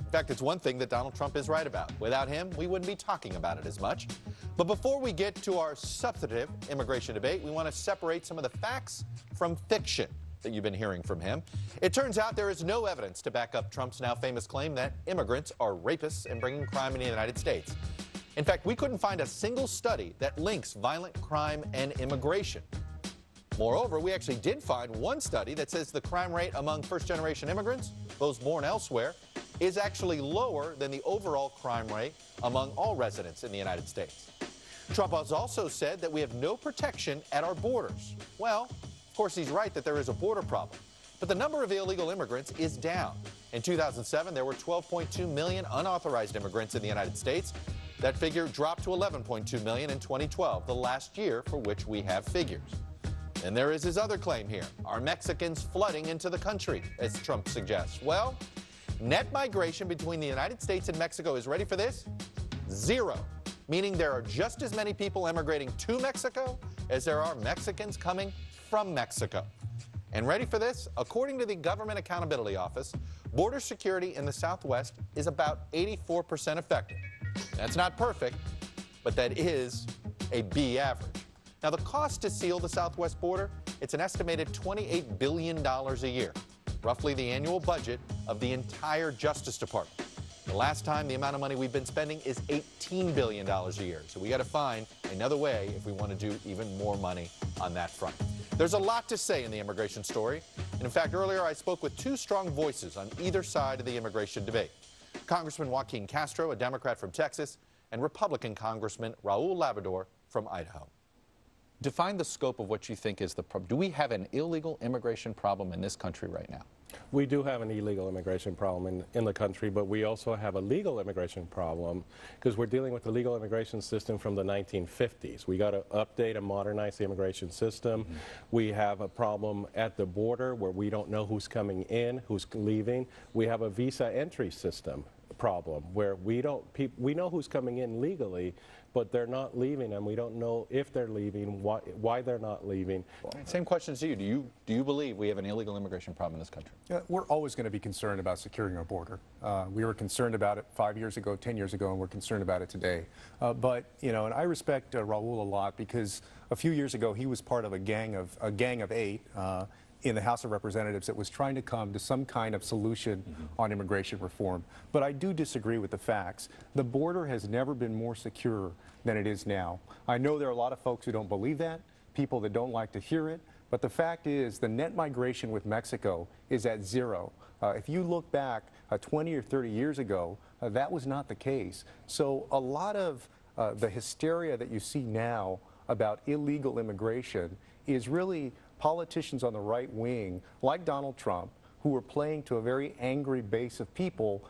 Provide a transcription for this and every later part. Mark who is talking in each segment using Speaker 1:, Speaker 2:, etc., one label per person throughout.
Speaker 1: In fact, it's one thing that Donald Trump is right about. Without him, we wouldn't be talking about it as much. But before we get to our substantive immigration debate, we want to separate some of the facts from fiction that you've been hearing from him. It turns out there is no evidence to back up Trump's now famous claim that immigrants are rapists and bringing crime into the United States. In fact, we couldn't find a single study that links violent crime and immigration. Moreover, we actually did find one study that says the crime rate among first-generation immigrants, those born elsewhere, is actually lower than the overall crime rate among all residents in the United States. Trump has also said that we have no protection at our borders. Well, of course, he's right that there is a border problem, but the number of illegal immigrants is down. In 2007, there were 12.2 million unauthorized immigrants in the United States. That figure dropped to 11.2 million in 2012, the last year for which we have figures. And there is his other claim here. Are Mexicans flooding into the country, as Trump suggests? Well, net migration between the United States and Mexico is, ready for this? Zero, meaning there are just as many people emigrating to Mexico as there are Mexicans coming from Mexico. And ready for this? According to the Government Accountability Office, border security in the Southwest is about 84% effective. That's not perfect, but that is a B average. Now, the cost to seal the Southwest border, it's an estimated $28 billion a year, roughly the annual budget of the entire Justice Department. The last time, the amount of money we've been spending is $18 billion a year. So we got to find another way if we want to do even more money on that front. There's a lot to say in the immigration story. And in fact, earlier I spoke with two strong voices on either side of the immigration debate. Congressman Joaquin Castro, a Democrat from Texas, and Republican Congressman Raul Labrador from Idaho. Define the scope of what you think is the problem. Do we have an illegal immigration problem in this country right now?
Speaker 2: We do have an illegal immigration problem in the country, but we also have a legal immigration problem because we're dealing with the legal immigration system from the 1950s. We got to update and modernize the immigration system. We have a problem at the border where we don't know who's coming in, who's leaving. We have a visa entry system problem where we know who's coming in legally, but they're not leaving, and we don't know if they're leaving, why they're not leaving.
Speaker 1: Same questions to you. Do you believe we have an illegal immigration problem in this country?
Speaker 3: Yeah, we're always going to be concerned about securing our border. We were concerned about it 5 years ago, 10 years ago, and we're concerned about it today. But you know, and I respect Raul a lot because a few years ago he was part of a gang of 8. In the House of Representatives that was trying to come to some kind of solution on immigration reform. But I do disagree with the facts. The border has never been more secure than it is now. I know there are a lot of folks who don't believe that, people that don't like to hear it, but the fact is the net migration with Mexico is at zero. If you look back 20 or 30 years ago, that was not the case. So a lot of the hysteria that you see now about illegal immigration is really politicians on the right wing, like Donald Trump, who are playing to a very angry base of people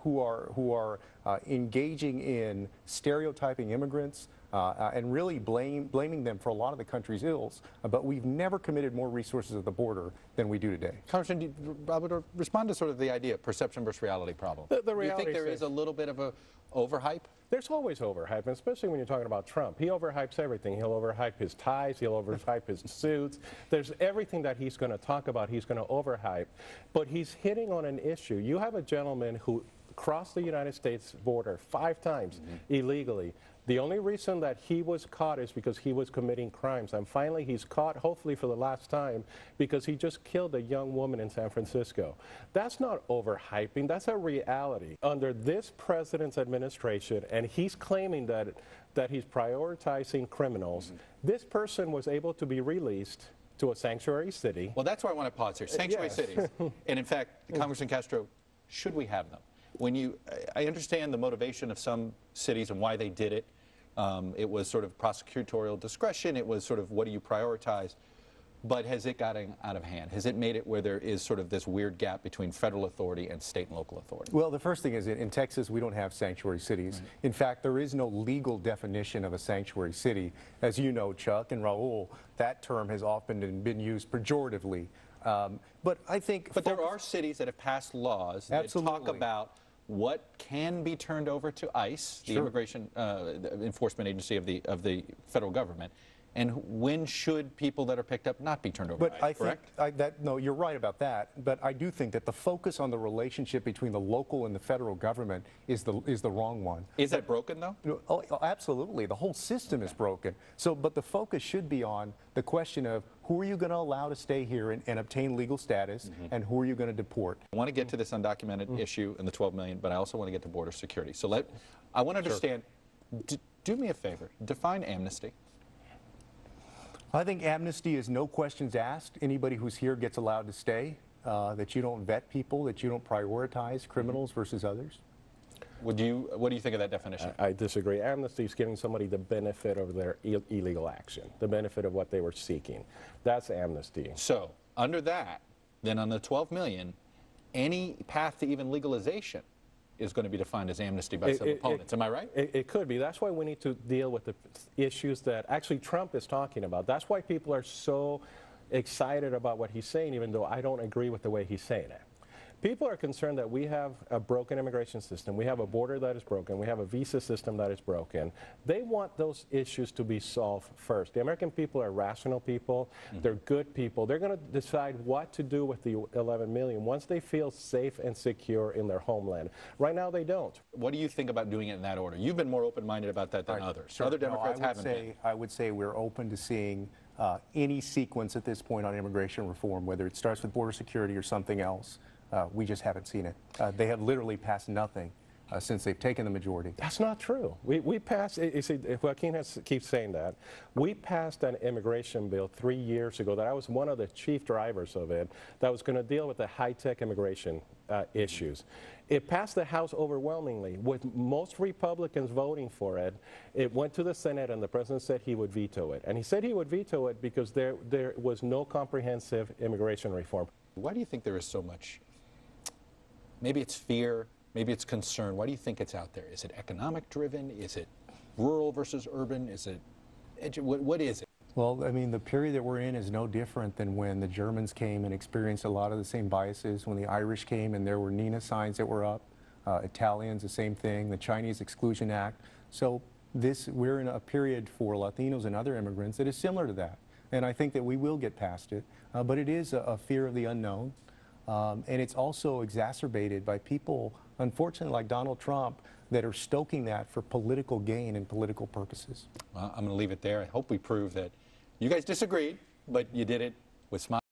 Speaker 3: who are engaging in stereotyping immigrants and really blaming them for a lot of the country's ills. But we've never committed more resources at the border than we do today.
Speaker 1: Congressman, Robert, respond to sort of the idea of perception versus reality problem.
Speaker 2: The
Speaker 1: do you think there is a little bit of a overhype?
Speaker 2: There's always overhype, especially when you're talking about Trump. He overhypes everything. He'll overhype his ties. He'll overhype his suits. There's everything that he's going to talk about, he's going to overhype. But he's hitting on an issue. You have a gentleman who crossed the United States border 5 times illegally. The only reason that he was caught is because he was committing crimes. And finally, he's caught, hopefully for the last time, because he just killed a young woman in San Francisco. That's not overhyping. That's a reality. Under this president's administration, and he's claiming that he's prioritizing criminals, this person was able to be released to a sanctuary city.
Speaker 1: Well, that's where I want to pause here. Sanctuary cities. And in fact, Congressman Castro, should we have them? I understand the motivation of some cities and why they did it. It was sort of prosecutorial discretion. It was sort of what do you prioritize? But has it gotten out of hand? Has it made it where there is sort of this weird gap between federal authority and state and local authority? Well,
Speaker 3: the first thing is in Texas, we don't have sanctuary cities. Right. In fact, there is no legal definition of a sanctuary city. As you know, Chuck and Raul, that term has often been used pejoratively. But I think...
Speaker 1: But there are cities that have passed laws that talk about what can be turned over to ICE, the Immigration Enforcement Agency of the federal government, And when should people that are picked up not be turned over?
Speaker 3: But I
Speaker 1: correct?
Speaker 3: think no, you're right about that. But I do think that the focus on the relationship between the local and the federal government is the wrong one.
Speaker 1: Is that broken though?
Speaker 3: Oh, absolutely. The whole system is broken. So, but the focus should be on the question of who are you going to allow to stay here and obtain legal status, and who are you going to deport?
Speaker 1: I want to get to this undocumented issue and the 12 million, but I also want to get to border security. So I want to understand. Do me a favor. Define amnesty.
Speaker 3: I think amnesty is no questions asked. Anybody who's here gets allowed to stay, that you don't vet people, that you don't prioritize criminals versus others.
Speaker 1: What do you think of that definition?
Speaker 2: I disagree. Amnesty is giving somebody the benefit of their illegal action, the benefit of what they were seeking. That's amnesty.
Speaker 1: So under that, then on the 12 million, any path to even legalization is going to be defined as amnesty by some opponents. Am I right?
Speaker 2: It could be. That's why we need to deal with the issues that actually Trump is talking about. That's why people are so excited about what he's saying, even though I don't agree with the way he's saying it. People are concerned that we have a broken immigration system. We have a border that is broken. We have a visa system that is broken. They want those issues to be solved first. The American people are rational people. They're good people. They're going to decide what to do with the 11 million once they feel safe and secure in their homeland. Right now, they don't.
Speaker 1: What do you think about doing it in that order? You've been more open-minded about that than others.
Speaker 3: Sure.
Speaker 1: Other Democrats haven't been.
Speaker 3: I would say we're open to seeing any sequence at this point on immigration reform, whether it starts with border security or something else. We just haven't seen it. They have literally passed nothing since they've taken the majority.
Speaker 2: That's not true. We passed, you see, Joaquin keeps saying that. We passed an immigration bill 3 years ago that I was one of the chief drivers of it that was going to deal with the high-tech immigration issues. It passed the House overwhelmingly, with most Republicans voting for it. It went to the Senate, and the president said he would veto it. And he said he would veto it because there was no comprehensive immigration reform.
Speaker 1: Why do you think there is so much? Maybe it's fear, maybe it's concern. Why do you think it's out there? Is it economic driven? Is it rural versus urban? Is it, what is it?
Speaker 3: Well, I mean, the period that we're in is no different than when the Germans came and experienced a lot of the same biases, when the Irish came and there were Nina signs that were up, Italians, the same thing, the Chinese Exclusion Act. So we're in a period for Latinos and other immigrants that is similar to that. And I think that we will get past it. But it is a fear of the unknown. And it's also exacerbated by people, unfortunately, like Donald Trump, that are stoking that for political gain and political purposes.
Speaker 1: Well, I'm going to leave it there. I hope we prove that you guys disagreed, but you did it with smile.